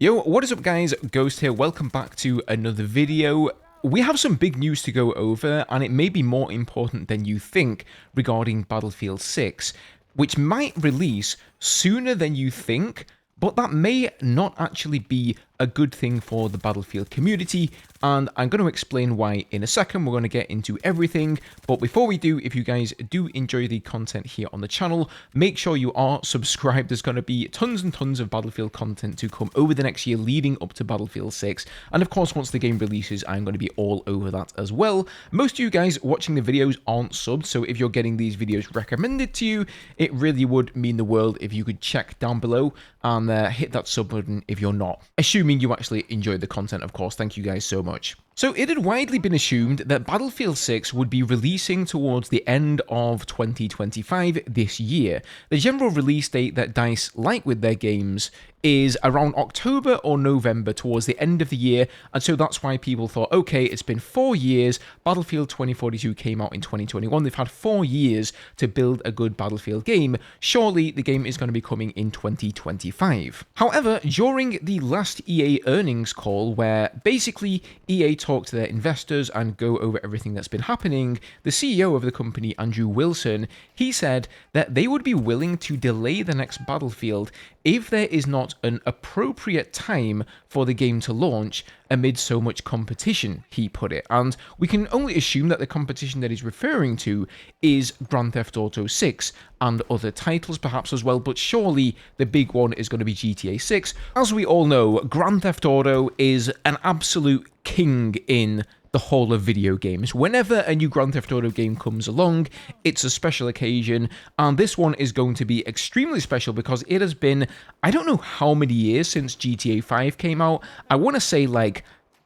Yo, what is up guys, Ghost here, welcome back to another video. We have some big news to go over, and it may be more important than you think regarding Battlefield 6, which might release sooner than you think, but that may not actually be a good thing for the Battlefield community, and I'm going to explain why in a second. We're going to get into everything, but before we do, if you guys do enjoy the content here on the channel, make sure you are subscribed. There's going to be tons and tons of Battlefield content to come over the next year leading up to Battlefield 6, and of course once the game releases, I'm going to be all over that as well. Most of you guys watching the videos aren't subbed, so if you're getting these videos recommended to you, it really would mean the world if you could check down below and hit that sub button if you're not. Assuming you actually enjoy the content, of course. Thank you guys so much. So it had widely been assumed that Battlefield 6 would be releasing towards the end of 2025 this year. The general release date that DICE like with their games is around October or November towards the end of the year, and so that's why people thought, okay, it's been 4 years, Battlefield 2042 came out in 2021, they've had 4 years to build a good Battlefield game, surely the game is going to be coming in 2025. However, during the last EA earnings call, where basically EA talk to their investors and go over everything that's been happening, the CEO of the company, Andrew Wilson, he said that they would be willing to delay the next Battlefield if there is not an appropriate time for the game to launch amid so much competition, he put it. And we can only assume that the competition that he's referring to is Grand Theft Auto 6 and other titles perhaps as well, but surely the big one is going to be GTA 6. As we all know, Grand Theft Auto is an absolute king in the whole of video games. Whenever a new Grand Theft Auto game comes along, it's a special occasion, and this one is going to be extremely special because it has been, I don't know how many years since GTA 5 came out. I want to say like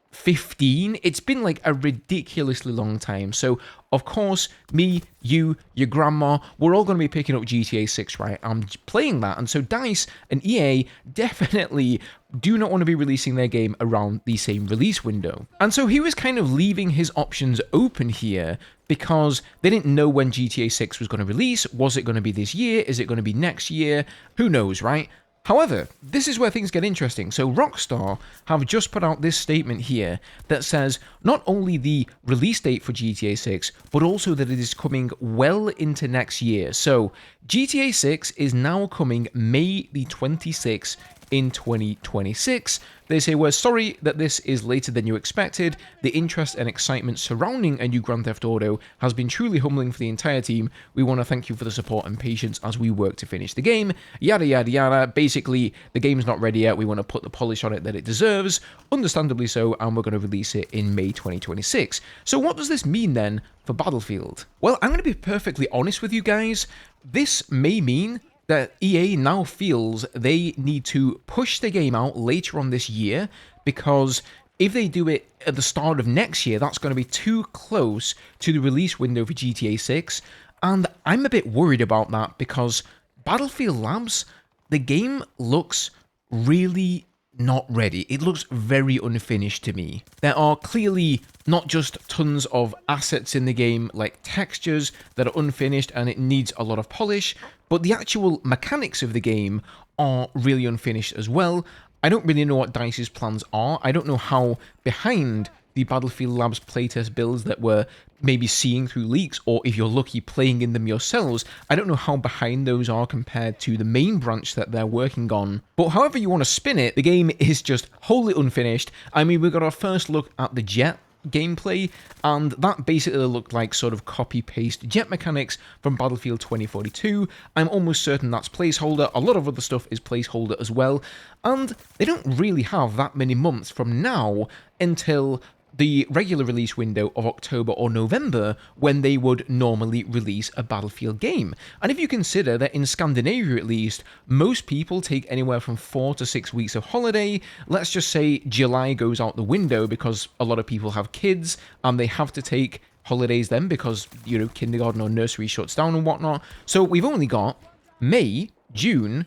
15. It's been like a ridiculously long time. So of course, me, you, your grandma, we're all going to be picking up GTA 6, right? I'm playing that, and so DICE and EA definitely do not want to be releasing their game around the same release window. And so he was kind of leaving his options open here because they didn't know when GTA 6 was going to release. Was it going to be this year? Is it going to be next year? Who knows, right? However, this is where things get interesting. So Rockstar have just put out this statement here that says not only the release date for GTA 6, but also that it is coming well into next year. So GTA 6 is now coming May the 26th in 2026. They say, we're sorry that this is later than you expected. The interest and excitement surrounding a new Grand Theft Auto has been truly humbling for the entire team. We want to thank you for the support and patience as we work to finish the game. Yada, yada, yada. Basically, the game's not ready yet. We want to put the polish on it that it deserves, understandably so, and we're going to release it in May 2026. So what does this mean then for Battlefield? Well, I'm going to be perfectly honest with you guys. This may mean that EA now feels they need to push the game out later on this year, because if they do it at the start of next year, that's going to be too close to the release window for GTA 6, and I'm a bit worried about that because Battlefield Labs, the game looks really not ready. It looks very unfinished to me. There are clearly not just tons of assets in the game, like textures that are unfinished and it needs a lot of polish, but the actual mechanics of the game are really unfinished as well. I don't really know what DICE's plans are. I don't know how behind the Battlefield Labs playtest builds that we're maybe seeing through leaks, or if you're lucky playing in them yourselves, I don't know how behind those are compared to the main branch that they're working on. But however you want to spin it, the game is just wholly unfinished. I mean, we got our first look at the jet gameplay, and that basically looked like sort of copy-paste jet mechanics from Battlefield 2042. I'm almost certain that's placeholder. A lot of other stuff is placeholder as well, and they don't really have that many months from now until the regular release window of October or November, when they would normally release a Battlefield game. And if you consider that in Scandinavia at least, most people take anywhere from 4 to 6 weeks of holiday, let's just say July goes out the window because a lot of people have kids and they have to take holidays then because, you know, kindergarten or nursery shuts down and whatnot. So we've only got May, June,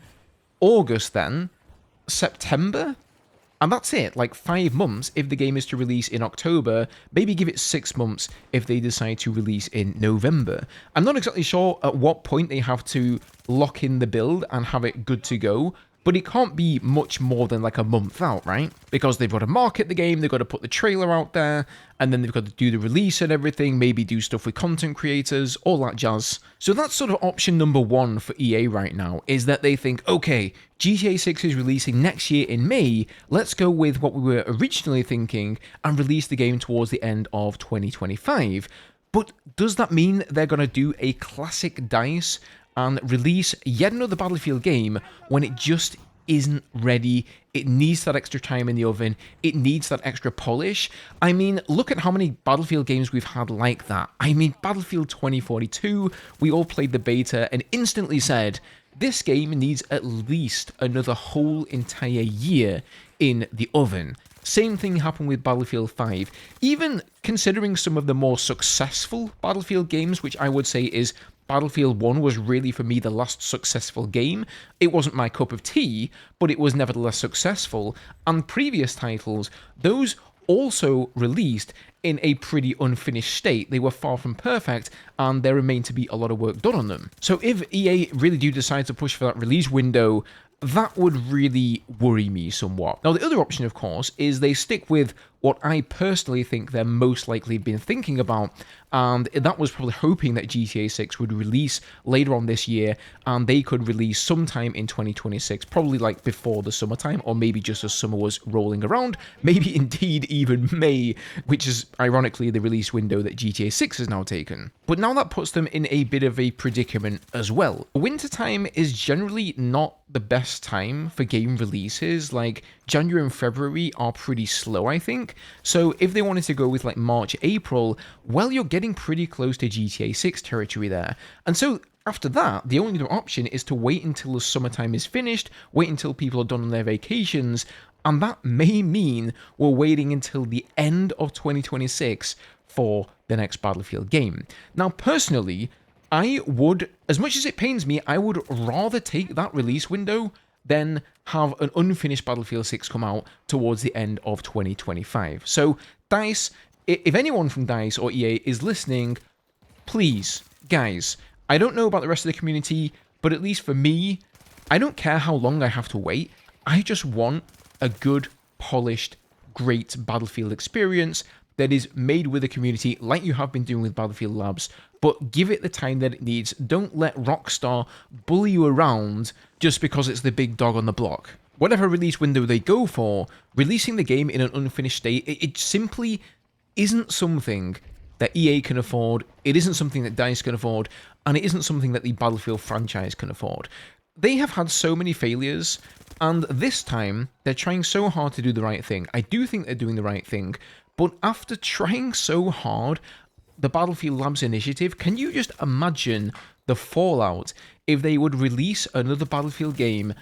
August then, September, and that's it, like 5 months if the game is to release in October, maybe give it 6 months if they decide to release in November. I'm not exactly sure at what point they have to lock in the build and have it good to go, but it can't be much more than like a month out, right? Because they've got to market the game, they've got to put the trailer out there, and then they've got to do the release and everything, maybe do stuff with content creators, all that jazz. So that's sort of option number one for EA right now, is that they think, okay, GTA 6 is releasing next year in May, let's go with what we were originally thinking and release the game towards the end of 2025. But does that mean they're going to do a classic DICE and release yet another Battlefield game when it just isn't ready? It needs that extra time in the oven. It needs that extra polish. I mean, look at how many Battlefield games we've had like that. I mean, Battlefield 2042, we all played the beta and instantly said, this game needs at least another whole entire year in the oven. Same thing happened with Battlefield 5. Even considering some of the more successful Battlefield games, which I would say is Battlefield 1 was really, for me, the last successful game. It wasn't my cup of tea, but it was nevertheless successful. And previous titles, those also released in a pretty unfinished state. They were far from perfect, and there remained to be a lot of work done on them. So if EA really do decide to push for that release window, that would really worry me somewhat. Now, the other option, of course, is they stick with what I personally think they're most likely been thinking about, and that was probably hoping that GTA 6 would release later on this year, and they could release sometime in 2026, probably like before the summertime, or maybe just as summer was rolling around, maybe indeed even May, which is ironically the release window that GTA 6 has now taken. But now that puts them in a bit of a predicament as well. Wintertime is generally not the best time for game releases. Like January and February are pretty slow, I think. So if they wanted to go with like March, April, well, you're getting pretty close to GTA 6 territory there. And so after that, the only other option is to wait until the summertime is finished, wait until people are done on their vacations, and that may mean we're waiting until the end of 2026 for the next Battlefield game. Now, personally, I would, as much as it pains me, I would rather take that release window than have an unfinished Battlefield 6 come out towards the end of 2025. So, DICE, if anyone from DICE or EA is listening, please, guys, I don't know about the rest of the community, but at least for me, I don't care how long I have to wait. I just want a good, polished, great Battlefield experience that is made with the community like you have been doing with Battlefield Labs, but give it the time that it needs. Don't let Rockstar bully you around just because it's the big dog on the block. Whatever release window they go for, releasing the game in an unfinished state, it simply isn't something that EA can afford, it isn't something that DICE can afford, and it isn't something that the Battlefield franchise can afford. They have had so many failures, and this time, they're trying so hard to do the right thing. I do think they're doing the right thing, but after trying so hard, the Battlefield Labs initiative, can you just imagine the fallout if they would release another Battlefield game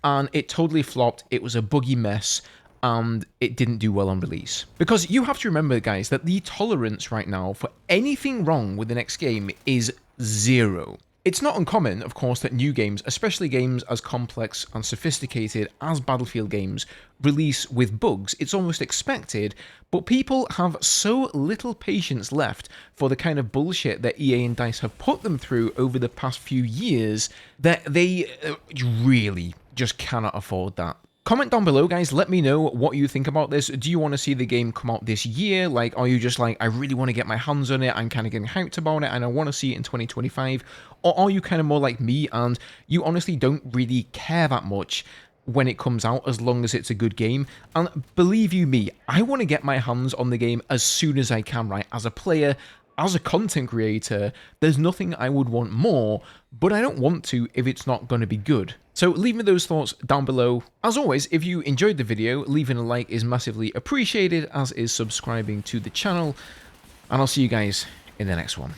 and it totally flopped, it was a buggy mess, and it didn't do well on release? Because you have to remember, guys, that the tolerance right now for anything wrong with the next game is zero. It's not uncommon, of course, that new games, especially games as complex and sophisticated as Battlefield games, release with bugs. It's almost expected, but people have so little patience left for the kind of bullshit that EA and DICE have put them through over the past few years that they really just cannot afford that. Comment down below, guys. Let me know what you think about this. Do you want to see the game come out this year? Like, are you just like, I really want to get my hands on it, I'm kind of getting hyped about it, and I want to see it in 2025? Or are you kind of more like me, and you honestly don't really care that much when it comes out, as long as it's a good game? And believe you me, I want to get my hands on the game as soon as I can, right? As a player, as a content creator, there's nothing I would want more, but I don't want to if it's not going to be good. So leave me those thoughts down below. As always, if you enjoyed the video, leaving a like is massively appreciated, as is subscribing to the channel, and I'll see you guys in the next one.